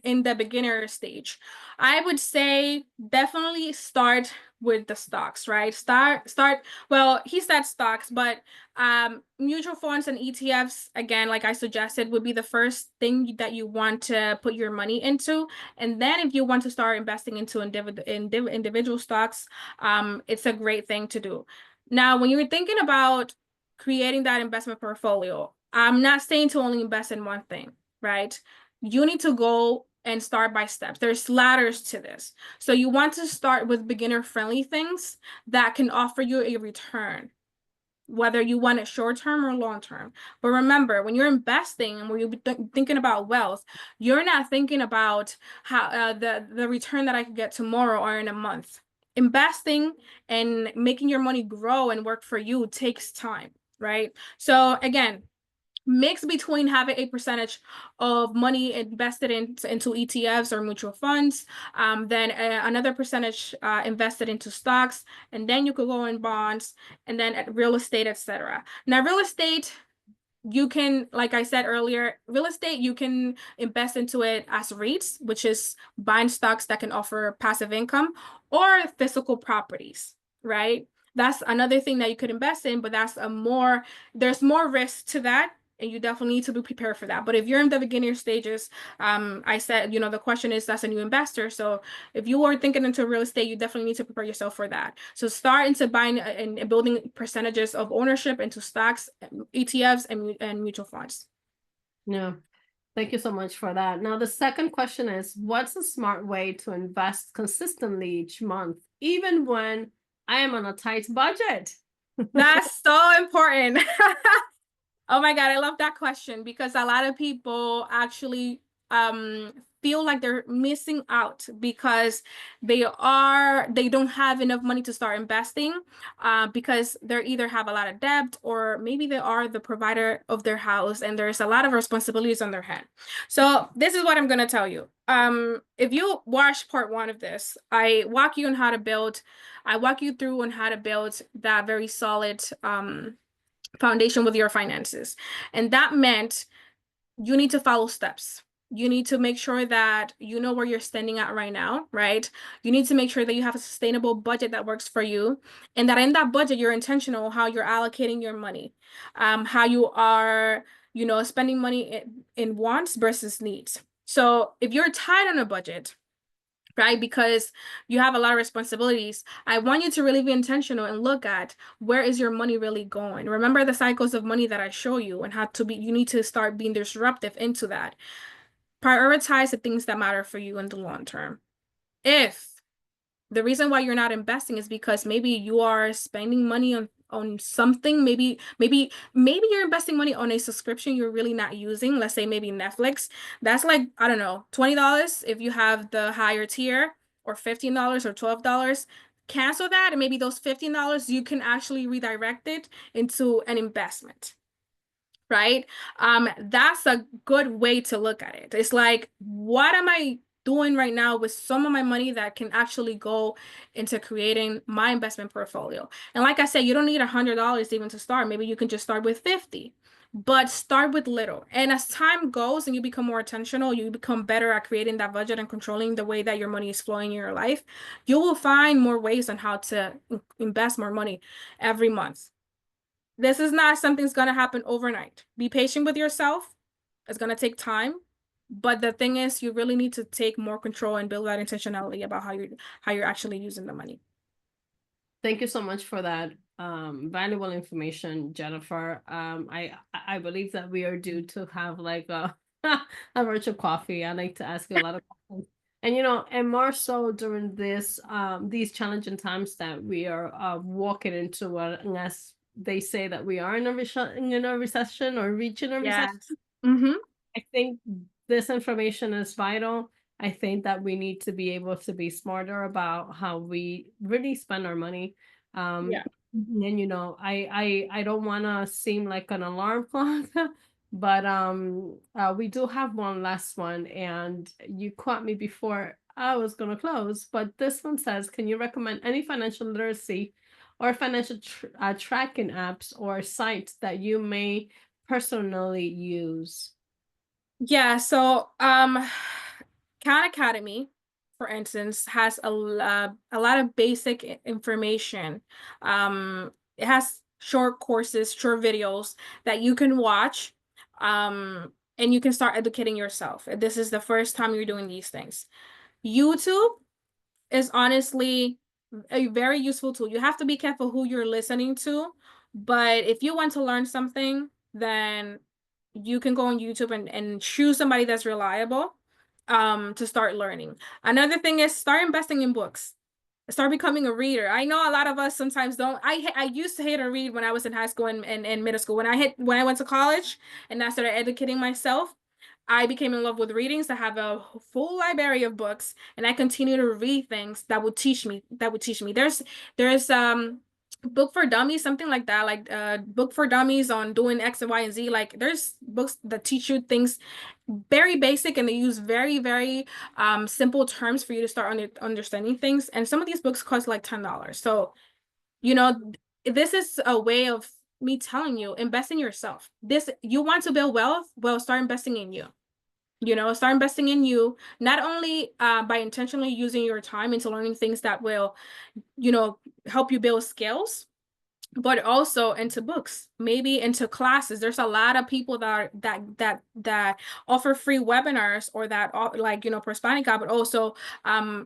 Speaker 2: in the beginner stage, I would say definitely start with the stocks, right? Well, he said stocks, but mutual funds and ETFs, again, like I suggested, would be the first thing that you want to put your money into. And then if you want to start investing into individual stocks, it's a great thing to do. Now, when you're thinking about creating that investment portfolio, I'm not saying to only invest in one thing, right? You need to go and start by steps. There's ladders to this. So you want to start with beginner-friendly things that can offer you a return, whether you want it short-term or long-term. But remember, when you're investing and when you're thinking about wealth, you're not thinking about how the return that I could get tomorrow or in a month. Investing and making your money grow and work for you takes time, right? So again, mix between having a percentage of money invested into ETFs or mutual funds, then another percentage invested into stocks, and then you could go in bonds, and then at real estate, etc. Now, real estate, You can, like I said earlier, real estate, you can invest into it as REITs, which is buying stocks that can offer passive income, or physical properties, right? That's another thing that you could invest in, but there's more risk to that. And you definitely need to be prepared for that. But if you're in the beginner stages, I said, the question is, that's a new investor. So if you are thinking into real estate, you definitely need to prepare yourself for that. So start into buying and building percentages of ownership into stocks, ETFs, and mutual funds.
Speaker 1: Yeah. Thank you so much for that. Now, the second question is, what's a smart way to invest consistently each month, even when I am on a tight budget?
Speaker 2: That's so important. Oh my God, I love that question because a lot of people actually feel like they're missing out because they don't have enough money to start investing because they either have a lot of debt or maybe they are the provider of their house and there's a lot of responsibilities on their head. So this is what I'm gonna tell you. If you watch part one of this, I walk you through on how to build that very solid foundation with your finances. And that meant you need to follow steps. You need to make sure that you know where you're standing at right now, right? You need to make sure that you have a sustainable budget that works for you and that in that budget, you're intentional how you're allocating your money, how you are, spending money in wants versus needs. So if you're tight on a budget, right? Because you have a lot of responsibilities. I want you to really be intentional and look at where is your money really going. Remember the cycles of money that I show you and you need to start being disruptive into that. Prioritize the things that matter for you in the long term. If the reason why you're not investing is because maybe you are spending money on something, maybe you're investing money on a subscription you're really not using, let's say maybe Netflix. That's like, I don't know, $20 if you have the higher tier, or $15 or $12. Cancel that, and maybe those $15 you can actually redirect it into an investment, right? That's a good way to look at it. It's like, what am I doing right now with some of my money that can actually go into creating my investment portfolio? And like I said, you don't need $100 even to start. Maybe you can just start with 50, but start with little. And as time goes and you become more intentional, you become better at creating that budget and controlling the way that your money is flowing in your life, you will find more ways on how to invest more money every month. This is not something that's going to happen overnight. Be patient with yourself. It's going to take time. But the thing is, you really need to take more control and build that intentionality about how you're actually using the money.
Speaker 1: Thank you so much for that valuable information, Jennifer. I believe that we are due to have like a a virtual coffee. I like to ask you a lot of questions. And and more so during these challenging times that we are walking into, unless they say that we are in a recession or reaching a recession.
Speaker 2: Yes. Mm-hmm.
Speaker 1: I think this information is vital. I think that we need to be able to be smarter about how we really spend our money.
Speaker 2: Yeah.
Speaker 1: And I don't want to seem like an alarm clock, but we do have one last one, and you caught me before I was gonna close. But this one says, can you recommend any financial literacy or financial tracking apps or sites that you may personally use?
Speaker 2: Yeah, so Khan Academy, for instance, has a lot of basic information. It has short courses, short videos that you can watch, and you can start educating yourself. This is the first time you're doing these things. YouTube is honestly a very useful tool. You have to be careful who you're listening to, but if you want to learn something, then you can go on YouTube and choose somebody that's reliable to start learning. Another thing is start investing in books. Start becoming a reader. I know a lot of us sometimes don't. I used to hate to read when I was in high school and middle school. When I went to college and I started educating myself, I became in love with readings. I have a full library of books, and I continue to read things that would teach me. There's book for dummies, something like that, like book for dummies on doing X and Y and Z. Like there's books that teach you things very basic, and they use very, very simple terms for you to start understanding things. And some of these books cost like $10. So, you know, this is a way of me telling you, invest in yourself. You want to build wealth, well, start investing in you. Start investing in you, not only by intentionally using your time into learning things that will, help you build skills, but also into books, maybe into classes. There's a lot of people that offer free webinars, or that like, Prospanica, but also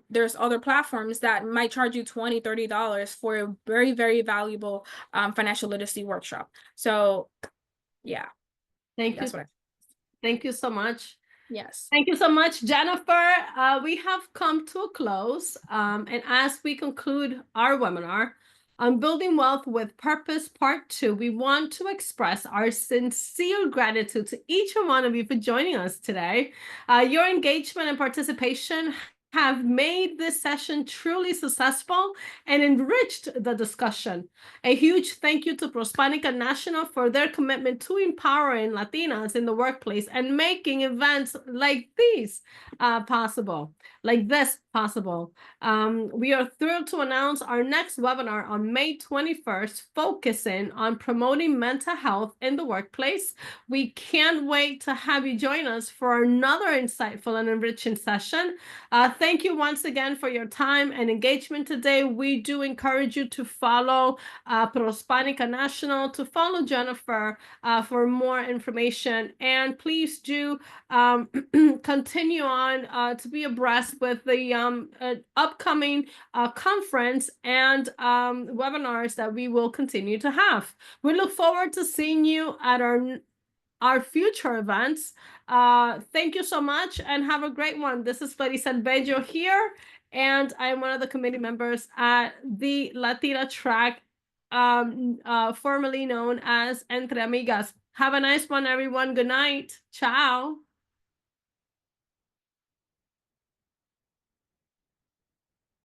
Speaker 2: there's other platforms that might charge you $20-$30 for a very, very valuable financial literacy workshop. So yeah,
Speaker 1: Thank you.
Speaker 2: that's what
Speaker 1: Thank you so much.
Speaker 2: Yes.
Speaker 1: Thank you so much, Jennifer. We have come to a close. And as we conclude our webinar on Building Wealth with Purpose Part 2, we want to express our sincere gratitude to each and one of you for joining us today. Your engagement and participation have made this session truly successful and enriched the discussion. A huge thank you to Prospanica National for their commitment to empowering Latinas in the workplace and making events like these possible. We are thrilled to announce our next webinar on May 21st, focusing on promoting mental health in the workplace. We can't wait to have you join us for another insightful and enriching session. Thank you once again for your time and engagement today. We do encourage you to follow Prospanica National, to follow Jennifer for more information. And please do continue on to be abreast with the upcoming conference and webinars that we will continue to have. We look forward to seeing you at our future events. Thank you so much and have a great one. This is Clarissa Bello here, and I'm one of the committee members at the Latina track, formerly known as Entre Amigas. Have a nice one, everyone. Good night. Ciao.